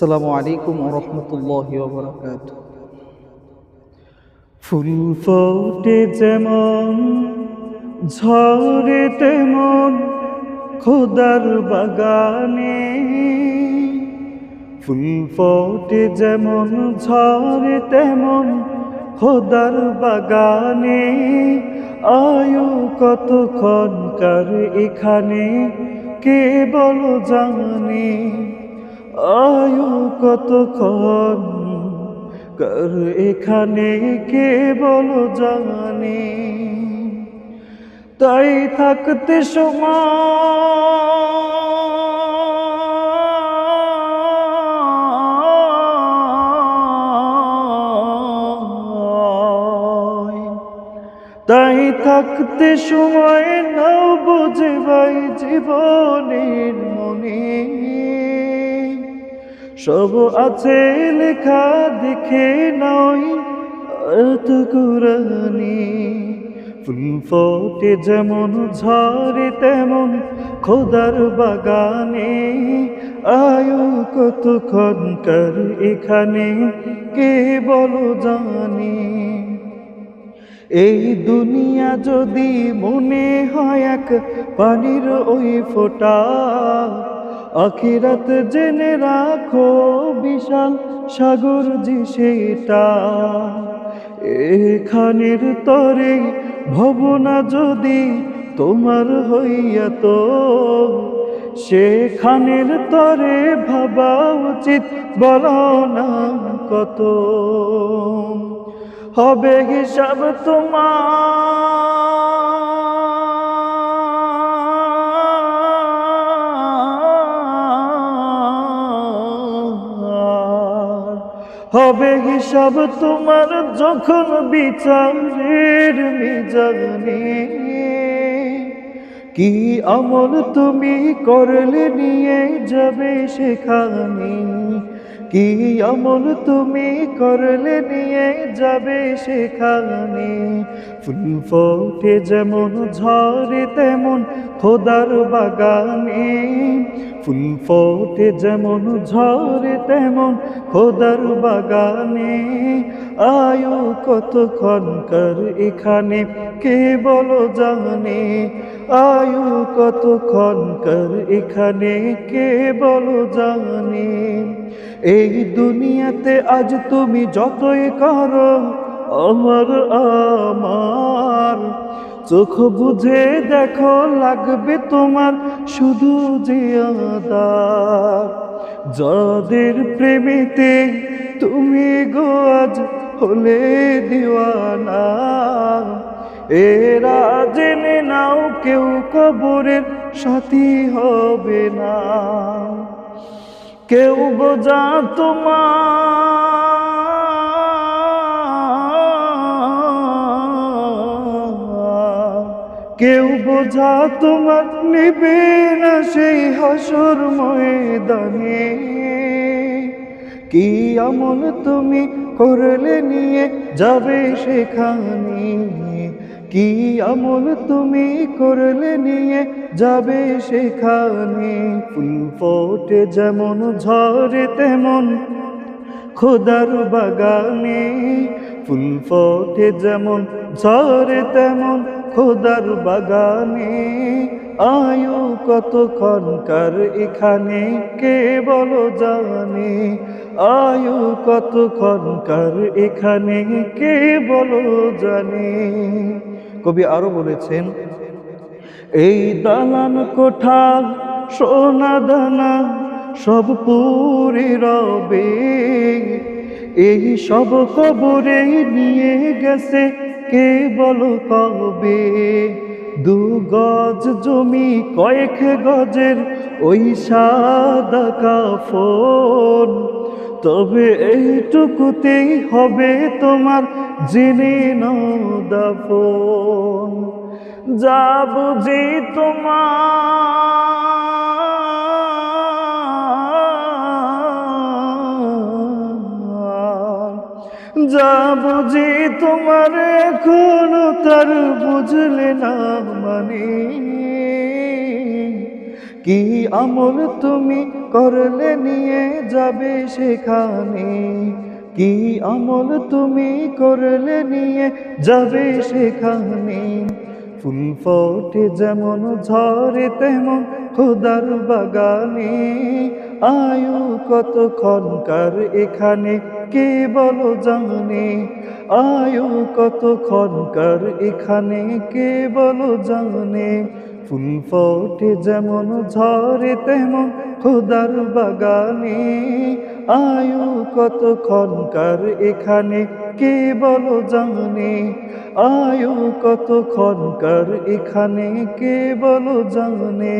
আসসালামু আলাইকুম ওয়া রাহমাতুল্লাহি ওয়া বারাকাতুহু। ফুল ফোটে যেমন ঝরে তেমন খোদার বাগানে, ফুল ফোটে যেমন ঝরে তেমন খোদার বাগানে। আয়ু কতক্ষণকার এখানে কে বলো জানে, আয়ু কতক্ষণ কার এখানে কে বলো জানে। তাই থাকতে সময়, তাই থাকতে সময় নাও বুঝে ভাই জীবনের মনে। সব আছে লেখা দেখে নয় আয়াত কুরআনে। ফুল ফোটে যেমন ঝরে তেমন খোদার বাগানে। আয়ু কতক্ষণকার এখানে কে বলো জানে। এই দুনিয়া যদি মনে হয় এক পানির ওই ফোঁটা, আখিরাত জেনে রাখো বিশাল সাগর যে সেটা। এখানের তরে ভাবনা যদি তোমার হইয়া তো, সেখানের তরে ভাবা উচিত বলো না কত। হবে হিসাব তোমার, হবে হিসাব তোমার যখন বিচারের মিজানে। কি আমল তুমি করলে নিয়ে যাবে সেখানে, কি আমল তুমি করলে নিয়ে যাবে সেখানে। ফুল ফোটে যেমন ঝরে তেমন খোদার বাগানে, ফুল ফোটে যেমন ঝরে তেমন খোদার বাগানে। আয়ু কতক্ষণকার এখানে কে বলো জানে, আয়ু কতক্ষণকার এখানে কে বলো জানে। এই দুনিয়াতে আজ তুমি যতই করো আমার আমার, চোখ বুঝে দেখো লাগবে তোমার শুধু জিয়াদার। যাদের প্রেমেতে তুমি গো আজ হলে দিওয়ানা, এরা জেনে নাও কেউ কবরের সাথী হবে না। কেউ বোঝা তোমার, কেউ বোঝা তোমার নিবে না সেই হাসর ময়দানে। কি আমল তুমি করলে নিয়ে যাবে সেখানে, কি আমল তুমি করলে নিয়ে যাবে সেখানে। ফুল ফোটে যেমন ঝরে তেমন খোদার বাগানে, ফুল ফোটে যেমন ঝরে তেমন খোদার বাগানে। আয়ু কতক্ষণকার এখানে কে বলো জানে, আয়ু কতক্ষণকার এখানে কে বলো জানে। কবি আরো বলেছেন, এই দালান কোঠা সোনা দানা সব পুরে রবে, এই সব কবরে নিয়ে গেছে কে বলো কবে। 2 গজ জমি কয়েক গজের ওই সাদা কাফন, তবে এইটুকুতেই হবে তোমার জেনে নাও দাফন। যা বুঝি তোমার, যা বুঝি তোমার এখনো তার বুঝলে না মানে। কি আমল তুমি করলে নিয়ে যাবে সেখানে, কি আমল তুমি করলে নিয়ে যাবে সেখানে। ফুল ফোটে যেমন ঝরে তেমন খোদার বাগানে, আয়ু কতক্ষণকার এখানে কে বলো জানে, আয়ু কতক্ষণকার এখানে কে বলো জানে। ফুল ফোটে যেমন ঝরে তেমন খোদার বাগানে, আয়ু কতক্ষণকার এখানে কে বলো জানে, আয়ু কতক্ষণকার এখানে কে বলো জানে।